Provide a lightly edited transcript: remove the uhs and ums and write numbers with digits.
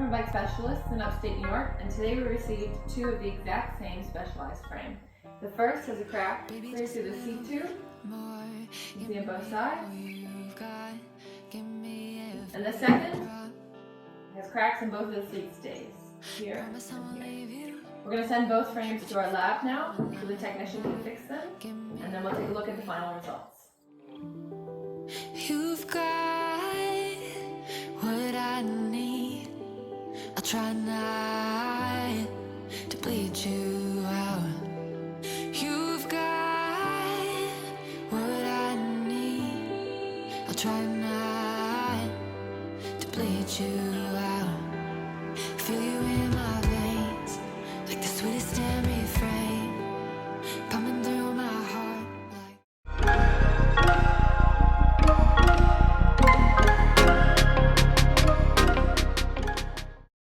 from Bike Specialists in upstate New York, and today we received two of the exact same specialized frame. The first has a crack clear through the seat tube, you can see on both sides, and the second has cracks in both of the seat stays, here and here. We're going to send both frames to our lab now, so the technician can fix them, and then we'll take a look at the final results. You've got what I need. I'll try not to bleed you out. You've got what I need. I'll try not to bleed you out. Feel you in my veins, like the sweetest air